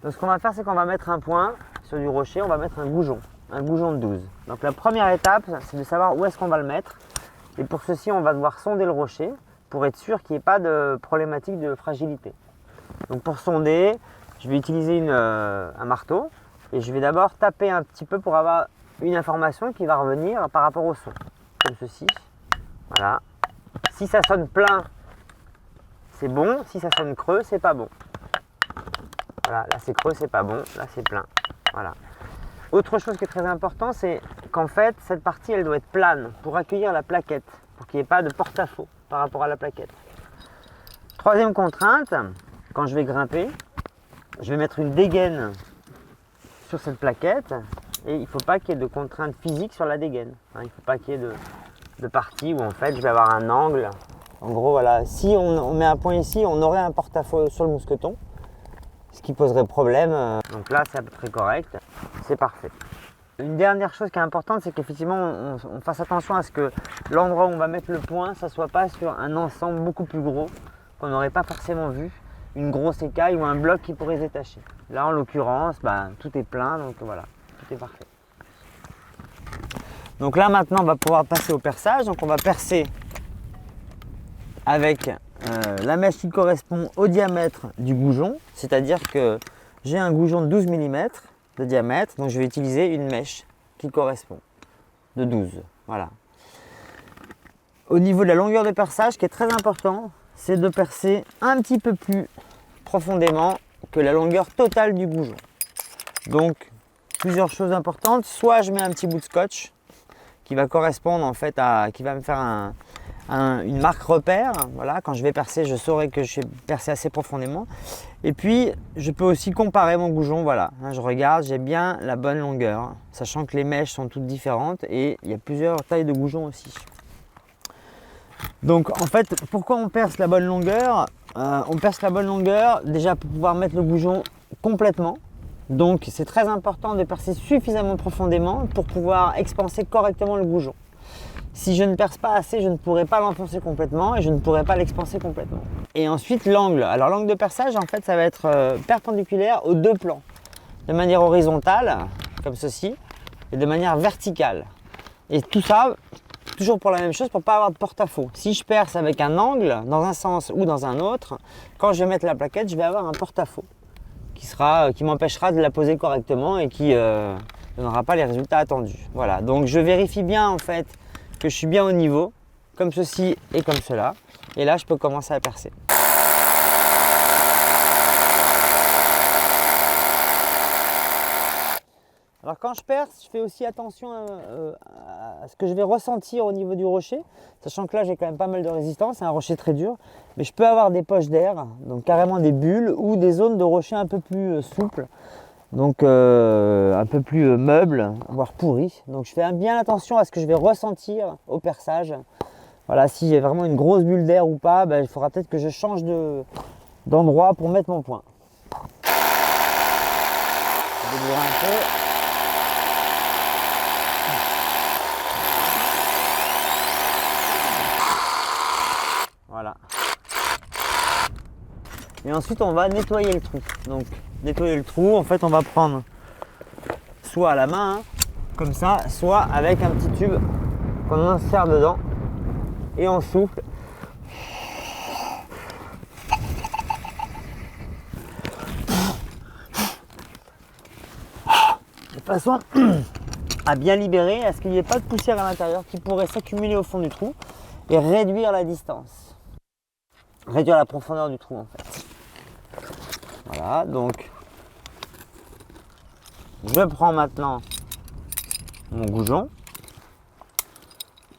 Donc ce qu'on va faire, c'est qu'on va mettre un point sur du rocher, on va mettre un goujon de 12. Donc la première étape, c'est de savoir où est-ce qu'on va le mettre. Et pour ceci, on va devoir sonder le rocher pour être sûr qu'il n'y ait pas de problématique de fragilité. Donc pour sonder, je vais utiliser un marteau et je vais d'abord taper un petit peu pour avoir une information qui va revenir par rapport au son. Comme ceci. Voilà. Si ça sonne plein, c'est bon. Si ça sonne creux, c'est pas bon. Voilà, là c'est creux, c'est pas bon. Là c'est plein. Voilà. Autre chose qui est très important, c'est qu'en fait, cette partie, elle doit être plane pour accueillir la plaquette, pour qu'il n'y ait pas de porte-à-faux par rapport à la plaquette. Troisième contrainte, quand je vais grimper, je vais mettre une dégaine sur cette plaquette et il ne faut pas qu'il y ait de contrainte physique sur la dégaine. Il ne faut pas qu'il y ait de partie où en fait je vais avoir un angle. En gros, voilà, si on met un point ici, on aurait un porte-à-faux sur le mousqueton, ce qui poserait problème. Donc là, c'est à peu près correct, c'est parfait. Une dernière chose qui est importante, c'est qu'effectivement, on fasse attention à ce que l'endroit où on va mettre le point, ça ne soit pas sur un ensemble beaucoup plus gros qu'on n'aurait pas forcément vu, une grosse écaille ou un bloc qui pourrait se détacher. Là, en l'occurrence, tout est plein, donc voilà, tout est parfait. Donc là, maintenant, on va pouvoir passer au perçage. Donc on va percer avec la mèche qui correspond au diamètre du goujon, c'est-à-dire que j'ai un goujon de 12 mm de diamètre, donc je vais utiliser une mèche qui correspond de 12. Voilà. Au niveau de la longueur de perçage, ce qui est très important, c'est de percer un petit peu plus profondément que la longueur totale du goujon. Donc, plusieurs choses importantes. Soit je mets un petit bout de scotch qui va correspondre en fait qui va me faire une marque repère. Voilà, quand je vais percer, je saurai que je vais percer assez profondément. Et puis, je peux aussi comparer mon goujon. Voilà, je regarde, j'ai bien la bonne longueur, sachant que les mèches sont toutes différentes et il y a plusieurs tailles de goujon aussi. Donc, en fait, pourquoi on perce la bonne longueur? On perce la bonne longueur déjà pour pouvoir mettre le goujon complètement. Donc, c'est très important de percer suffisamment profondément pour pouvoir expanser correctement le goujon. Si je ne perce pas assez, je ne pourrai pas l'enfoncer complètement et je ne pourrai pas l'expanser complètement. Et ensuite, l'angle. Alors, l'angle de perçage, en fait, ça va être perpendiculaire aux deux plans. De manière horizontale, comme ceci, et de manière verticale. Et tout ça, toujours pour la même chose, pour ne pas avoir de porte-à-faux. Si je perce avec un angle, dans un sens ou dans un autre, quand je vais mettre la plaquette, je vais avoir un porte-à-faux qui m'empêchera de la poser correctement et qui ne donnera pas les résultats attendus. Voilà, donc je vérifie bien en fait que je suis bien au niveau, comme ceci et comme cela. Et là, je peux commencer à percer. Alors quand je perce, je fais aussi attention à ce que je vais ressentir au niveau du rocher, sachant que là j'ai quand même pas mal de résistance, c'est un rocher très dur, mais je peux avoir des poches d'air, donc carrément des bulles ou des zones de rocher un peu plus souples, donc un peu plus meubles, voire pourris. Donc je fais bien attention à ce que je vais ressentir au perçage. Voilà, si j'ai vraiment une grosse bulle d'air ou pas, il faudra peut-être que je change d'endroit pour mettre mon point. Je vais ouvrir un peu. Voilà. Et ensuite on va nettoyer le trou. Donc nettoyer le trou, en fait on va prendre soit à la main, comme ça, soit avec un petit tube qu'on insère dedans et on souffle. De façon à bien libérer, à ce qu'il n'y ait pas de poussière à l'intérieur qui pourrait s'accumuler au fond du trou et réduire la distance. Réduire la profondeur du trou en fait. Voilà, donc je prends maintenant mon goujon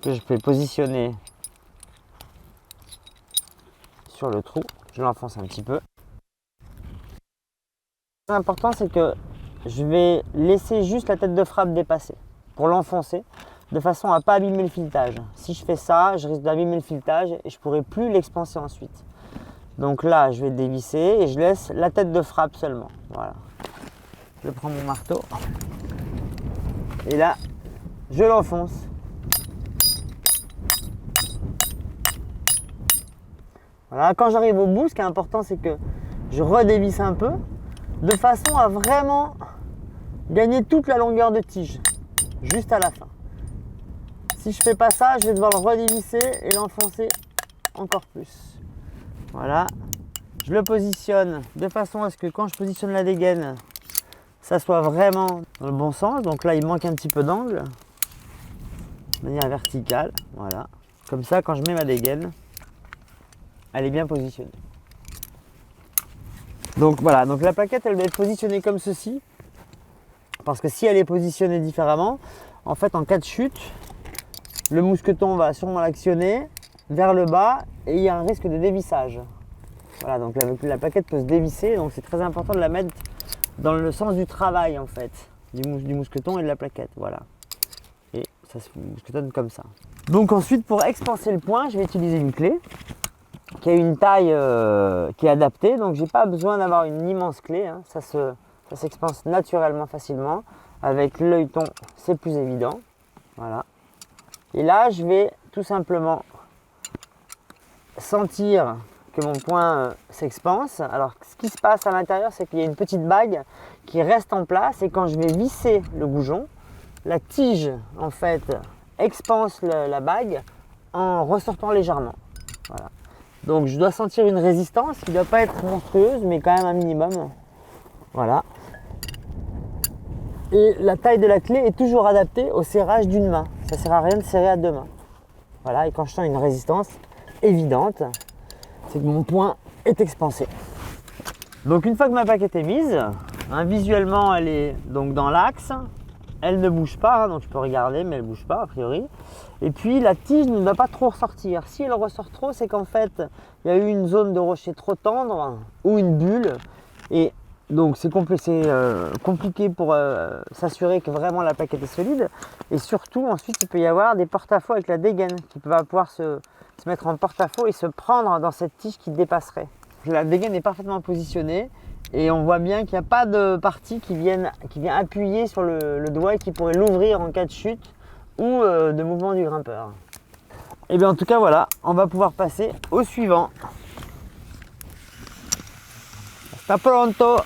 que je peux positionner sur le trou. Je l'enfonce un petit peu. L'important c'est que je vais laisser juste la tête de frappe dépasser pour l'enfoncer de façon à ne pas abîmer le filetage. Si je fais ça, je risque d'abîmer le filetage et je ne pourrai plus l'expanser ensuite. Donc là, je vais dévisser et je laisse la tête de frappe seulement. Voilà. Je prends mon marteau et là, je l'enfonce. Voilà, quand j'arrive au bout, ce qui est important, c'est que je redévisse un peu de façon à vraiment gagner toute la longueur de tige, juste à la fin. Si je fais pas ça, je vais devoir le redévisser et l'enfoncer encore plus. Voilà, je le positionne de façon à ce que quand je positionne la dégaine, ça soit vraiment dans le bon sens. Donc là, il manque un petit peu d'angle, de manière verticale. Voilà, comme ça, quand je mets ma dégaine, elle est bien positionnée. Donc voilà, donc la plaquette, elle doit être positionnée comme ceci. Parce que si elle est positionnée différemment, en fait, en cas de chute, le mousqueton va sûrement l'actionner vers le bas et il y a un risque de dévissage. Voilà, donc la plaquette peut se dévisser, donc c'est très important de la mettre dans le sens du travail en fait, du mousqueton et de la plaquette. Voilà. Et ça se mousquetonne comme ça. Donc ensuite, pour expanser le point, je vais utiliser une clé qui a une taille qui est adaptée, donc j'ai pas besoin d'avoir une immense clé, hein. Ça s'expanse naturellement facilement. Avec l'œilleton, c'est plus évident. Voilà. Et là, je vais tout simplement sentir que mon point s'expanse. Alors, ce qui se passe à l'intérieur, c'est qu'il y a une petite bague qui reste en place. Et quand je vais visser le goujon, la tige, en fait, expanse la bague en ressortant légèrement. Voilà. Donc, je dois sentir une résistance qui ne doit pas être monstrueuse, mais quand même un minimum. Voilà. Et la taille de la clé est toujours adaptée au serrage d'une main. Ça ne sert à rien de serrer à deux mains. Voilà, et quand je sens une résistance évidente, c'est que mon point est expansé. Donc une fois que ma plaquette est mise, hein, visuellement elle est donc dans l'axe, elle ne bouge pas, hein, donc je peux regarder mais elle ne bouge pas a priori. Et puis la tige ne doit pas trop ressortir. Si elle ressort trop, c'est qu'en fait il y a eu une zone de rocher trop tendre ou une bulle. Et donc c'est compliqué pour s'assurer que vraiment la plaquette est solide. Et surtout ensuite il peut y avoir des porte-à-faux avec la dégaine qui va pouvoir se mettre en porte-à-faux et se prendre dans cette tige qui dépasserait. La dégaine est parfaitement positionnée et on voit bien qu'il n'y a pas de partie qui vient appuyer sur le doigt et qui pourrait l'ouvrir en cas de chute ou de mouvement du grimpeur. Et bien en tout cas voilà, on va pouvoir passer au suivant. Hasta pronto!